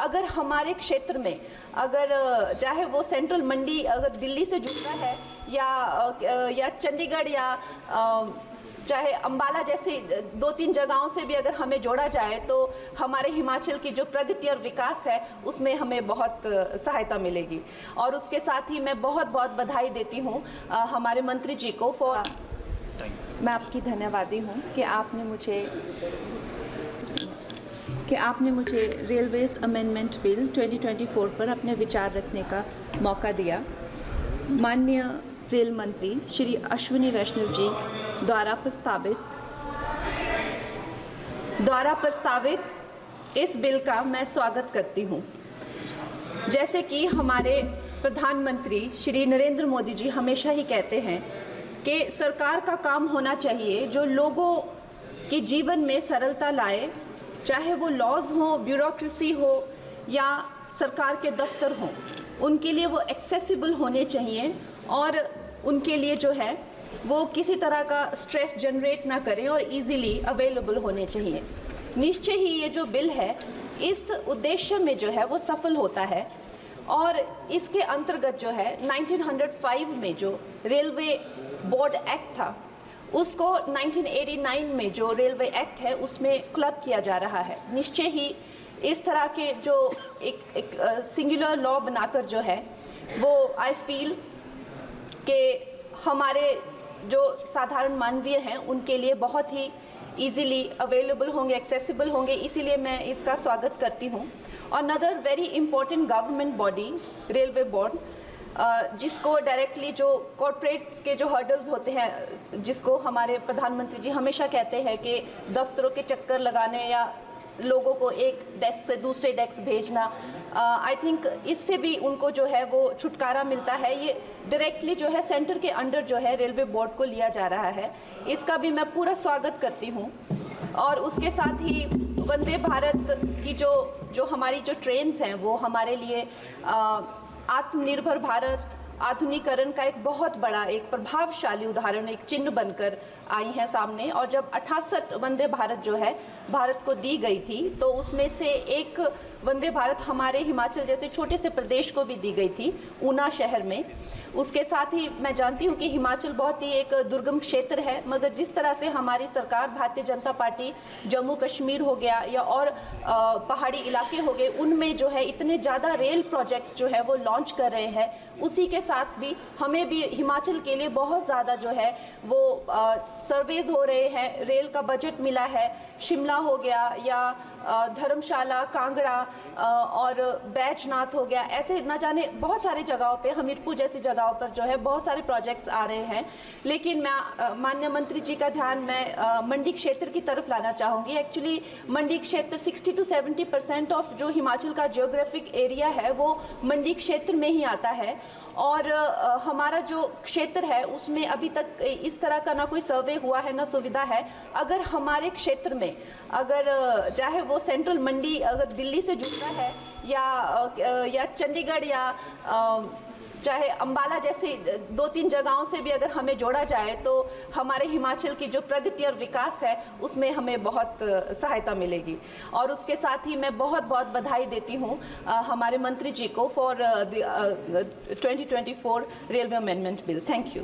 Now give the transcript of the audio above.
अगर हमारे क्षेत्र में अगर चाहे वो सेंट्रल मंडी अगर दिल्ली से जुड़ता है या चंडीगढ़ या चाहे अंबाला जैसी 2-3 जगहों से भी अगर हमें जोड़ा जाए तो हमारे हिमाचल की जो प्रगति और विकास है उसमें हमें बहुत सहायता मिलेगी। और उसके साथ ही मैं बहुत बहुत बधाई देती हूँ हमारे मंत्री जी को मैं आपकी धन्यवादी हूँ कि आपने मुझे रेलवेज अमेंडमेंट बिल 2024 पर अपने विचार रखने का मौका दिया। माननीय रेल मंत्री श्री अश्विनी वैष्णव जी द्वारा प्रस्तावित इस बिल का मैं स्वागत करती हूँ। जैसे कि हमारे प्रधानमंत्री श्री नरेंद्र मोदी जी हमेशा ही कहते हैं कि सरकार का काम होना चाहिए जो लोगों के जीवन में सरलता लाए, चाहे वो लॉज हो, ब्यूरोक्रेसी हो या सरकार के दफ्तर हों, उनके लिए वो एक्सेसिबल होने चाहिए और उनके लिए जो है वो किसी तरह का स्ट्रेस जनरेट ना करें और इजीली अवेलेबल होने चाहिए। निश्चय ही ये जो बिल है इस उद्देश्य में जो है वो सफल होता है और इसके अंतर्गत जो है 1905 में जो रेलवे बोर्ड एक्ट था उसको 1989 में जो रेलवे एक्ट है उसमें क्लब किया जा रहा है। निश्चय ही इस तरह के जो एक सिंगुलर लॉ बनाकर जो है वो आई फील कि हमारे जो साधारण मानवीय हैं उनके लिए बहुत ही इजीली अवेलेबल होंगे, एक्सेसिबल होंगे, इसीलिए मैं इसका स्वागत करती हूँ। और another very important government body railway board जिसको डायरेक्टली जो कॉरपोरेट्स के जो हर्डल्स होते हैं, जिसको हमारे प्रधानमंत्री जी हमेशा कहते हैं कि दफ्तरों के चक्कर लगाने या लोगों को एक डेस्क से दूसरे डेस्क भेजना, आई थिंक इससे भी उनको जो है वो छुटकारा मिलता है। ये डायरेक्टली जो है सेंटर के अंडर जो है रेलवे बोर्ड को लिया जा रहा है, इसका भी मैं पूरा स्वागत करती हूँ। और उसके साथ ही वंदे भारत की जो हमारी जो ट्रेन्स हैं वो हमारे लिए आत्मनिर्भर भारत आधुनिकीकरण का एक बहुत बड़ा एक प्रभावशाली उदाहरण, एक चिन्ह बनकर आई हैं सामने। और जब 68 वंदे भारत जो है भारत को दी गई थी तो उसमें से एक वंदे भारत हमारे हिमाचल जैसे छोटे से प्रदेश को भी दी गई थी, ऊना शहर में। उसके साथ ही मैं जानती हूँ कि हिमाचल बहुत ही एक दुर्गम क्षेत्र है, मगर जिस तरह से हमारी सरकार भारतीय जनता पार्टी जम्मू कश्मीर हो गया या और पहाड़ी इलाके हो गए, उनमें जो है इतने ज़्यादा रेल प्रोजेक्ट्स जो है वो लॉन्च कर रहे हैं, उसी के साथ भी हमें भी हिमाचल के लिए बहुत ज़्यादा जो है वो सर्वेज हो रहे हैं, रेल का बजट मिला है। शिमला हो गया या धर्मशाला, कांगड़ा और बैजनाथ हो गया, ऐसे न जाने बहुत सारे जगहों पे, हमीरपुर जैसी जगहों पर जो है बहुत सारे प्रोजेक्ट्स आ रहे हैं। लेकिन मैं माननीय मंत्री जी का ध्यान मैं मंडी क्षेत्र की तरफ लाना चाहूँगी। एक्चुअली मंडी क्षेत्र 60 to 70% ऑफ जो हिमाचल का जियोग्राफिक एरिया है वो मंडी क्षेत्र में ही आता है और हमारा जो क्षेत्र है उसमें अभी तक इस तरह का ना कोई सर्वे हुआ है ना सुविधा है। अगर हमारे क्षेत्र में अगर चाहे वो सेंट्रल मंडी अगर दिल्ली से जुड़ता है या चंडीगढ़ या चाहे अंबाला जैसी 2-3 जगहों से भी अगर हमें जोड़ा जाए तो हमारे हिमाचल की जो प्रगति और विकास है उसमें हमें बहुत सहायता मिलेगी। और उसके साथ ही मैं बहुत बहुत बधाई देती हूँ हमारे मंत्री जी को for 2024 railway amendment bill. Thank you.